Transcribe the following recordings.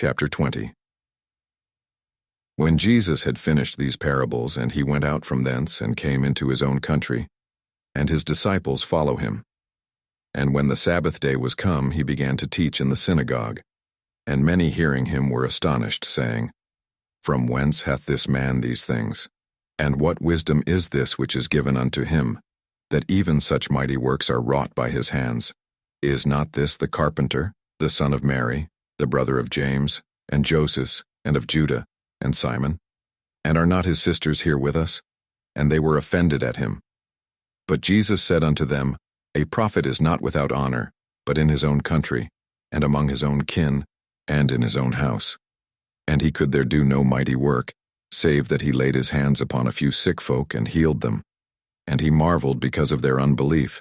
Chapter 20. When Jesus had finished these parables, and he went out from thence, and came into his own country, and his disciples follow him. And when the Sabbath day was come, he began to teach in the synagogue. And many hearing him were astonished, saying, From whence hath this man these things? And what wisdom is this which is given unto him, that even such mighty works are wrought by his hands? Is not this the carpenter, the son of Mary, the brother of James, and Joseph, and of Judah, and Simon? And are not his sisters here with us? And they were offended at him. But Jesus said unto them, A prophet is not without honor, but in his own country, and among his own kin, and in his own house. And he could there do no mighty work, save that he laid his hands upon a few sick folk and healed them. And he marveled because of their unbelief.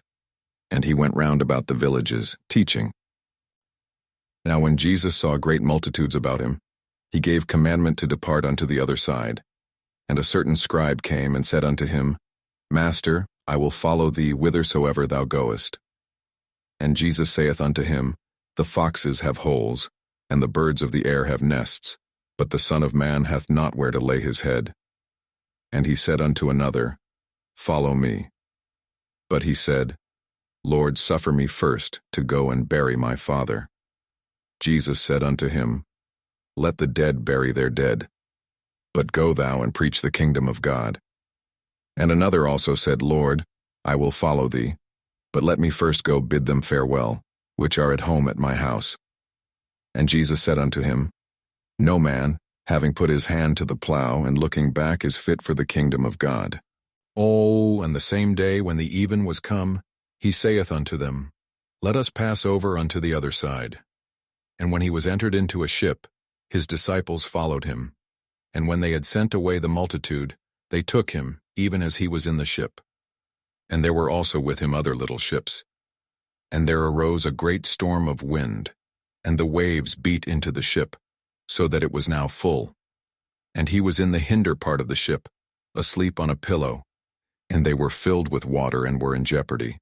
And he went round about the villages, teaching. Now when Jesus saw great multitudes about him, he gave commandment to depart unto the other side. And a certain scribe came and said unto him, Master, I will follow thee whithersoever thou goest. And Jesus saith unto him, The foxes have holes, and the birds of the air have nests, but the Son of Man hath not where to lay his head. And he said unto another, Follow me. But he said, Lord, suffer me first to go and bury my father. Jesus said unto him, Let the dead bury their dead, but go thou and preach the kingdom of God. And another also said, Lord, I will follow thee, but let me first go bid them farewell, which are at home at my house. And Jesus said unto him, No man, having put his hand to the plow and looking back, is fit for the kingdom of God. Oh, and the same day when the even was come, he saith unto them, Let us pass over unto the other side. And when he was entered into a ship, his disciples followed him. And when they had sent away the multitude, they took him, even as he was in the ship. And there were also with him other little ships. And there arose a great storm of wind, and the waves beat into the ship, so that it was now full. And he was in the hinder part of the ship, asleep on a pillow, and they were filled with water and were in jeopardy.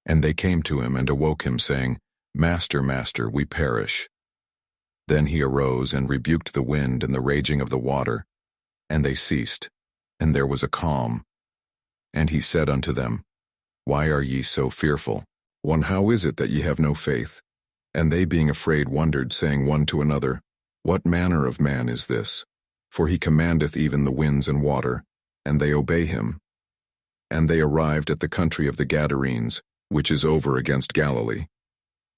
And they came to him and awoke him, saying, Master, Master, we perish. Then he arose and rebuked the wind and the raging of the water, and they ceased, and there was a calm. And he said unto them, Why are ye so fearful? How is it that ye have no faith? And they being afraid wondered, saying one to another, What manner of man is this? For he commandeth even the winds and water, and they obey him. And they arrived at the country of the Gadarenes, which is over against Galilee.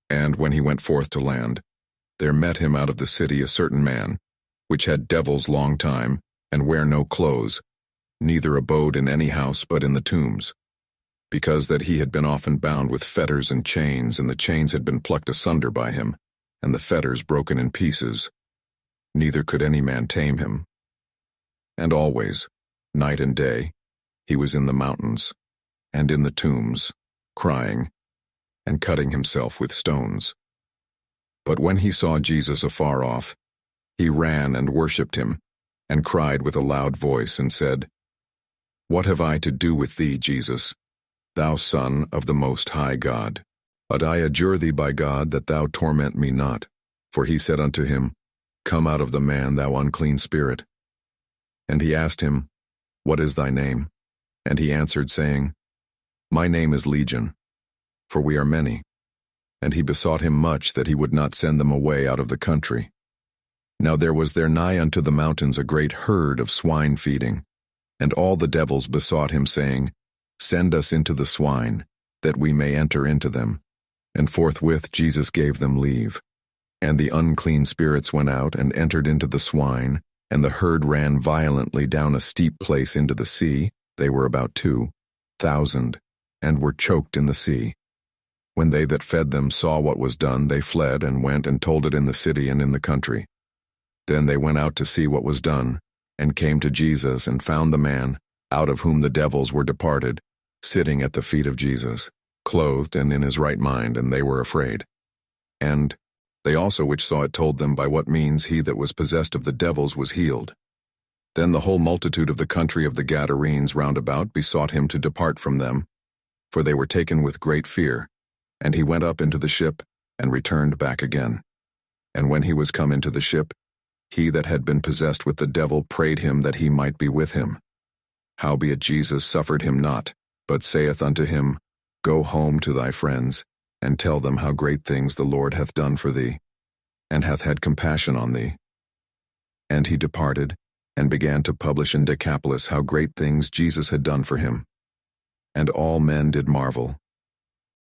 And when he went forth to land, there met him out of the city a certain man, which had devils long time, and wear no clothes, neither abode in any house but in the tombs, because that he had been often bound with fetters and chains, and the chains had been plucked asunder by him, and the fetters broken in pieces. Neither could any man tame him. And always, night and day, he was in the mountains, and in the tombs, crying, and cutting himself with stones. But when he saw Jesus afar off, he ran and worshipped him, and cried with a loud voice, and said, What have I to do with thee, Jesus, thou Son of the Most High God? But I adjure thee by God that thou torment me not. For he said unto him, Come out of the man, thou unclean spirit. And he asked him, What is thy name? And he answered, saying, My name is Legion, for we are many. And he besought him much that he would not send them away out of the country. Now there was there nigh unto the mountains a great herd of swine feeding. And all the devils besought him, saying, Send us into the swine, that we may enter into them. And forthwith Jesus gave them leave. And the unclean spirits went out and entered into the swine, and the herd ran violently down a steep place into the sea. They were about 2,000, and were choked in the sea. When they that fed them saw what was done, they fled, and went and told it in the city and in the country. Then they went out to see what was done, and came to Jesus, and found the man, out of whom the devils were departed, sitting at the feet of Jesus, clothed and in his right mind, and they were afraid. And they also which saw it told them by what means he that was possessed of the devils was healed. Then the whole multitude of the country of the Gadarenes round about besought him to depart from them, for they were taken with great fear. And he went up into the ship, and returned back again. And when he was come into the ship, he that had been possessed with the devil prayed him that he might be with him. Howbeit Jesus suffered him not, but saith unto him, Go home to thy friends, and tell them how great things the Lord hath done for thee, and hath had compassion on thee. And he departed, and began to publish in Decapolis how great things Jesus had done for him. And all men did marvel,